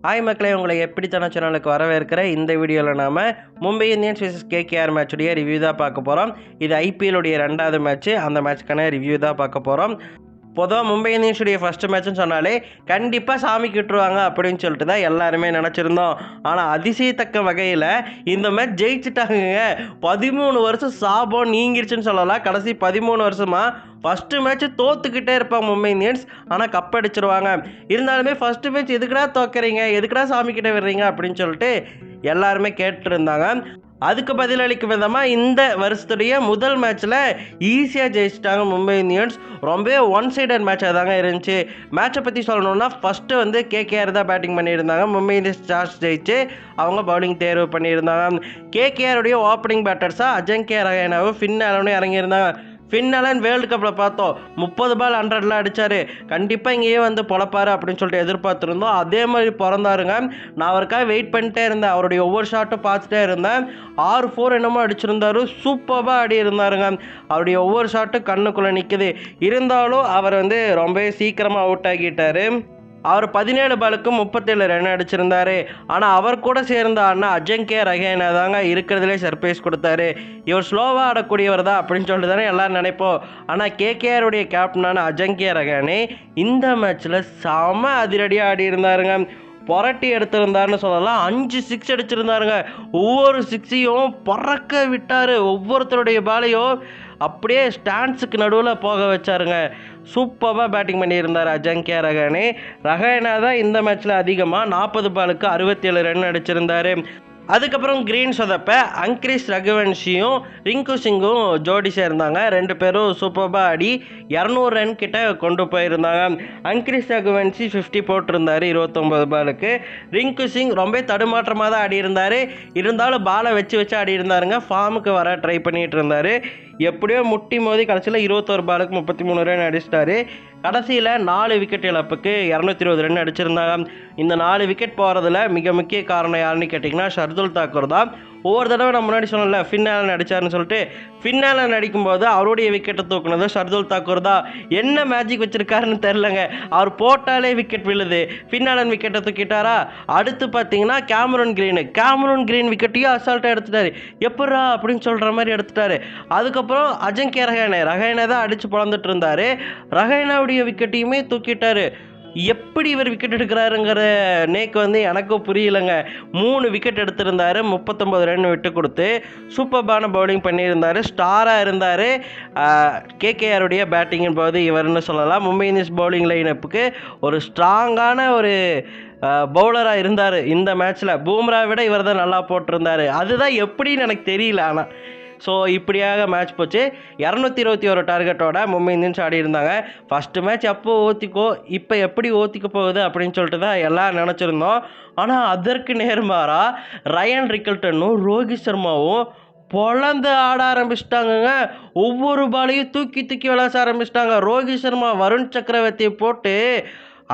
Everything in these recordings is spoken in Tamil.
ஹாய் மக்களே, உங்களை எப்படித்தான சேனலுக்கு வரவேற்கிறேன். இந்த வீடியோவில் நாம் மும்பை இந்தியன்ஸ் vs கேகேஆர் மேட்சுடைய ரிவ்யூ தான் பார்க்க போகிறோம். இது ஐபிஎல்லுடைய 2வது மேட்ச்சு. அந்த மேட்ச்க்கான ரிவ்யூ தான் பார்க்க போகிறோம். பொதுவாக மும்பை இந்தியன்ஸுடைய ஃபஸ்ட்டு மேட்ச்னு சொன்னாலே கண்டிப்பாக சாமிக்கு விட்டுருவாங்க அப்படின்னு சொல்லிட்டு தான் எல்லாருமே நினச்சிருந்தோம். ஆனால் அதிசயத்தக்க வகையில் இந்த மேட்ச் ஜெயிச்சுட்டாங்க. 13 வருஷம் சாபம் நீங்கிருச்சுன்னு சொல்லலாம். கடைசி 13 வருஷமாக ஃபஸ்ட்டு மேட்ச்சு தோத்துக்கிட்டே இருப்பாங்க மும்பை இந்தியன்ஸ், ஆனால் கப் அடிச்சிருவாங்க. இருந்தாலுமே ஃபஸ்ட்டு மேட்ச் எதுக்குடா தோக்குறீங்க, எதுக்குடா சாமிக்கிட்ட விடுறீங்க அப்படின்னு சொல்லிட்டு எல்லாருமே கேட்டுருந்தாங்க. அதுக்கு பதிலளிக்கும் விதமாக இந்த வருஷத்துடைய முதல் மேட்ச்சில் ஈஸியாக ஜெயிச்சிட்டாங்க மும்பை இந்தியன்ஸ். ரொம்பவே ஒன் சைடட் மேட்சாக தாங்க இருந்துச்சு. மேட்சை பற்றி சொல்லணுன்னா ஃபஸ்ட்டு வந்து கேகேஆர் தான் பேட்டிங் பண்ணியிருந்தாங்க. மும்பை இந்தியன்ஸ் டாஸ் ஜெயிச்சு அவங்க பவுலிங் தேர்வு பண்ணியிருந்தாங்க. கேகேஆருடைய ஓப்பனிங் பேட்டர்ஸாக அஜங்கியா ரஹானேவும் ஃபின் ஆலனும் இறங்கியிருந்தாங்க. ஃபின் ஆலன் வேர்ல்டு கப்பில் பார்த்தோம் 30 பால் 100லாம் அடித்தார். கண்டிப்பாக இங்கேயே வந்து பொழப்பார் அப்படின்னு சொல்லிட்டு எதிர்பார்த்துருந்தோம். அதே மாதிரி பிறந்தாருங்க. நான் அவருக்காக வெயிட் பண்ணிட்டே இருந்தேன். அவருடைய ஒவ்வொரு ஷாட்டும் பார்த்துட்டே இருந்தேன். 6-4 என்னமோ அடிச்சிருந்தாரு. சூப்பராக ஆடி இருந்தாருங்க. அவருடைய ஒவ்வொரு ஷாட்டும் கண்ணுக்குள்ளே நிற்குது. இருந்தாலும் அவர் வந்து ரொம்பவே சீக்கிரமாக அவுட் ஆகிட்டார். அவர் 17 பாலுக்கு 37 ரன் அடிச்சிருந்தார். ஆனால் அவர் கூட சேர்ந்த அண்ணா அஜங்கியா ரஹானே தாங்க இருக்கிறதுலே சர்ப்ரைஸ் கொடுத்தாரு. இவர் ஸ்லோவாக ஆடக்கூடியவர் தான் அப்படின்னு சொல்லிட்டு தானே எல்லோரும் நினைப்போம். ஆனால் கேகேஆருடைய கேப்டனான அஜங்கியா ரஹானே இந்த மேட்ச்சில் செம அதிரடியாக ஆடி இருந்தாருங்க. புரட்டி எடுத்திருந்தாருன்னு சொல்லலாம். 5 6 அடிச்சிருந்தாருங்க. ஒவ்வொரு 6ஐயும் பறக்க விட்டார். ஒவ்வொருத்தருடைய பாலையும் அப்படியே ஸ்டாண்ட்ஸுக்கு நடுவில் போக வச்சாருங்க. சூப்பராக பேட்டிங் பண்ணியிருந்தார் அஜங்கியா ரஹானே. ரஹானே தான் இந்த மேட்ச்சில் அதிகமாக 40 பாலுக்கு 67 ரன் அடிச்சிருந்தார். அதுக்கப்புறம் கிரீன் சொதப்ப அங்கிரிஷ் ரகுவன்ஷியும் ரிங்கு சிங்கும் ஜோடி சேர்ந்தாங்க. 2 பேரும் சூப்பராக ஆடி 200 ரன் கிட்ட கொண்டு போயிருந்தாங்க. அங்கிரிஷ் ரகுவன்ஷி 50 போட்டிருந்தார் 29 பாலுக்கு. ரிங்கு சிங் ரொம்ப தடுமாற்றமாக தான் ஆடி இருந்தார். இருந்தாலும் பாலை வச்சு ஆடி இருந்தாருங்க. ஃபார்முக்கு வர ட்ரை பண்ணிகிட்டு இருந்தார். எப்படியோ முட்டி மோதி கடைசியில் 21 பாலுக்கு 33 ரன் அடிச்சிட்டாரு. கடைசியில் 4 விக்கெட் இழப்புக்கு 220 ரன் அடிச்சிருந்தாங்க. இந்த 4 விக்கெட் போகிறதுல மிக முக்கிய காரணம் யாருன்னு கேட்டிங்கன்னா ஷர்துல் தாக்கூர் தான். ஒவ்வொரு தடவை நான் முன்னாடி சொன்னல ஃபின் ஆலன் அடித்தார்னு சொல்லிட்டு, ஃபின் ஆலன் அடிக்கும்போது அவருடைய விக்கெட்டை தூக்குனது ஷர்துல் தாக்கூர் தான். என்ன மேஜிக் வச்சுருக்காருன்னு தெரிலங்க. அவர் போட்டாலே விக்கெட் விழுது. ஃபின் ஆலன் விக்கெட்டை தூக்கிட்டாரா. அடுத்து பார்த்தீங்கன்னா கேமரூன் கிரீன் விக்கெட்டையும் அசால்ட்டாக எடுத்துட்டாரு. எப்பட்றா அப்படின்னு சொல்கிற மாதிரி எடுத்துட்டாரு. அதுக்கப்புறம் அஜங்கியா ரஹானே தான் அடித்து பிறந்துட்டு இருந்தார். ரஹானாவுடைய விக்கெட்டையுமே தூக்கிட்டாரு. எப்படி இவர் விக்கெட் எடுக்கிறாருங்கிற நேக்கு வந்து எனக்கும் புரியலைங்க. 3 விக்கெட் எடுத்திருந்தார். 39 ரன் விட்டு கொடுத்து சூப்பர்பான பவுலிங் பண்ணியிருந்தார். ஸ்டாராக இருந்தார். கேகேஆருடைய பேட்டிங்கின் போது இவர்னு சொல்லலாம். மும்பை இந்தியன்ஸ் பவுலிங் லைனப்புக்கு ஒரு ஸ்ட்ராங்கான ஒரு பவுலராக இருந்தார். இந்த மேட்ச்சில் பூம்ரா விட இவர் தான் நல்லா போட்டிருந்தார். அதுதான் எப்படின்னு எனக்கு தெரியல. ஆனால் ஸோ இப்படியாக மேட்ச் போச்சு. 221 டார்கெட்டோட மும்பை இந்தியன்ஸ் ஆடி இருந்தாங்க. ஃபஸ்ட்டு மேட்ச் அப்போ ஓத்திக்கோ, இப்போ எப்படி ஓத்திக்க போகுது அப்படின்னு சொல்லிட்டு தான் எல்லாம் நினச்சிருந்தோம். ஆனால் அதற்கு நேர்மாறாக ரயன் ரிக்கல்டனும் ரோஹித் சர்மாவும் பொழந்து ஆட ஆரம்பிச்சிட்டாங்கங்க. ஒவ்வொரு பாலையும் தூக்கி விளாச ஆரம்பிச்சிட்டாங்க. ரோஹித் சர்மா வருண் சக்கரவர்த்தியை போட்டு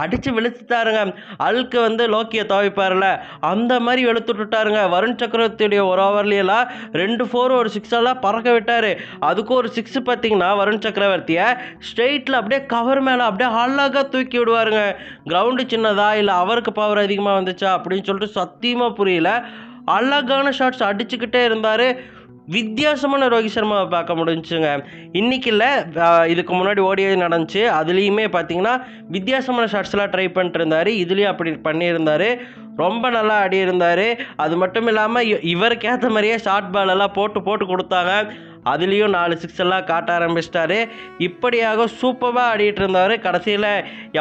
அடித்து வெளுத்துட்டாருங்க. அல்க்கு வந்து லோக்கியை துவைப்பார்ல அந்த மாதிரி வெளுத்துட்டாருங்க. வருண் சக்கரவர்த்தியுடைய ஒரு ஓவர்லாம் 2 4 ஒரு 6 எல்லாம் பறக்க விட்டார். அதுக்கு ஒரு 6 பார்த்தீங்கன்னா வருண் சக்கரவர்த்தியை ஸ்ட்ரெயிட்டில் அப்படியே கவர் மேலே அப்படியே அழகாக தூக்கி விடுவாருங்க. கிரவுண்டு சின்னதா இல்லை அவருக்கு பவர் அதிகமாக வந்துச்சா அப்படின்னு சொல்லிட்டு சத்தியமாக புரியல. அழகான ஷாட்ஸ் அடிச்சுக்கிட்டே இருந்தார். வித்தியாசமான ரோஹித் சர்மாவை பார்க்க முடிஞ்சுங்க. இன்றைக்கி இல்லை, இதுக்கு முன்னாடி ஓடிஐ நடந்துச்சு. அதுலேயுமே பார்த்தீங்கன்னா வித்தியாசமான ஷாட்ஸ்லாம் ட்ரை பண்ணிட்டு இருந்தார். இதுலேயும் அப்படி பண்ணியிருந்தார். ரொம்ப நல்லா ஆடி இருந்தார். அது மட்டும் இல்லாமல் இவருக்கு ஏற்ற மாதிரியே ஷார்ட் பாலெல்லாம் போட்டு கொடுத்தாங்க. அதுலேயும் 4 6 எல்லாம் காட்ட ஆரம்பிச்சிட்டாரு. இப்படியாக சூப்பராக ஆடிட்டு இருந்தார். கடைசியில்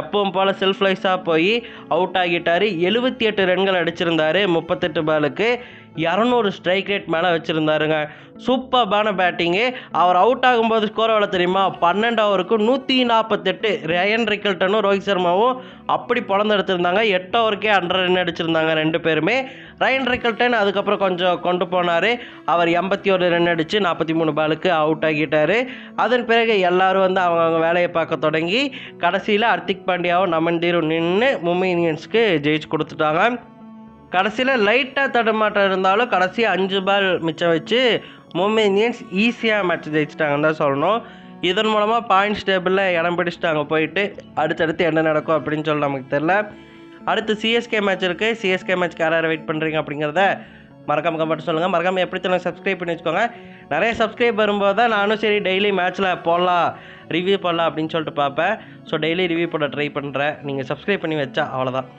எப்பவும் போல் செல்ஃப்லைஸாக போய் அவுட் ஆகிட்டார். 78 ரன்கள் அடிச்சிருந்தார் 38 பாலுக்கு. 200 ஸ்ட்ரைக் ரேட் மேலே வச்சுருந்தாருங்க. சூப்பர்பான பேட்டிங்கு. அவர் அவுட் ஆகும்போது ஸ்கோர் எவ்வளோ தெரியுமா? 12 ஓவருக்கு 148. ரயன் ரிக்கல்டனும் ரோஹித் சர்மாவும் அப்படி பொழந்து எடுத்திருந்தாங்க. 8 ஓவருக்கே 100 ரன் அடிச்சிருந்தாங்க 2 பேருமே. ரயன் ரிக்கல்டன் அதுக்கப்புறம் கொஞ்சம் கொண்டு போனார். அவர் 81 ரன் அடித்து 43 பாலுக்கு அவுட் ஆகிட்டார். அதன் பிறகு எல்லாரும் வந்து அவங்க வேலையை பார்க்க தொடங்கி கடைசியில் ஹர்திக் பாண்டியாவும் நமன்தீரும் நின்று மும்பை இந்தியன்ஸ்க்கு ஜெயிச்சு கொடுத்துட்டாங்க. கடைசியில் லைட்டாக தடுமாட்டம் இருந்தாலும் கடைசி 5 பால் மிச்சம் வச்சு மும்பை இந்தியன்ஸ் ஈஸியாக மேட்ச் ஜெயிச்சிட்டாங்கன்னு தான் சொல்லணும். இதன் மூலமாக பாயிண்ட்ஸ் டேபிளில் இடம் பிடிச்சிட்டாங்க. போயிட்டு அடுத்தடுத்து என்ன நடக்கும் அப்படின்னு சொல்லி நமக்கு தெரியல. அடுத்து சிஎஸ்கே மேட்ச் இருக்குது. சிஎஸ்கே மேட்ச்க்கு யார் வெயிட் பண்ணுறீங்க அப்படிங்கிறத மறக்காம கமெண்ட் சொல்லுங்கள். மறக்காமல் எப்படி தானே சப்ஸ்கிரைப் பண்ணி வச்சுக்கோங்க. நிறைய சப்ஸ்கிரைப் வரும்போது தான் நானும் சரி டெய்லி மேட்ச்சில் போடலாம், ரிவ்யூ பண்ணலாம் அப்படின்னு சொல்லிட்டு பார்ப்பேன். ஸோ டெய்லி ரிவ்யூ போட ட்ரை பண்ணுறேன். நீங்கள் சப்ஸ்கிரைப் பண்ணி வச்சா அவ்வளோதான்.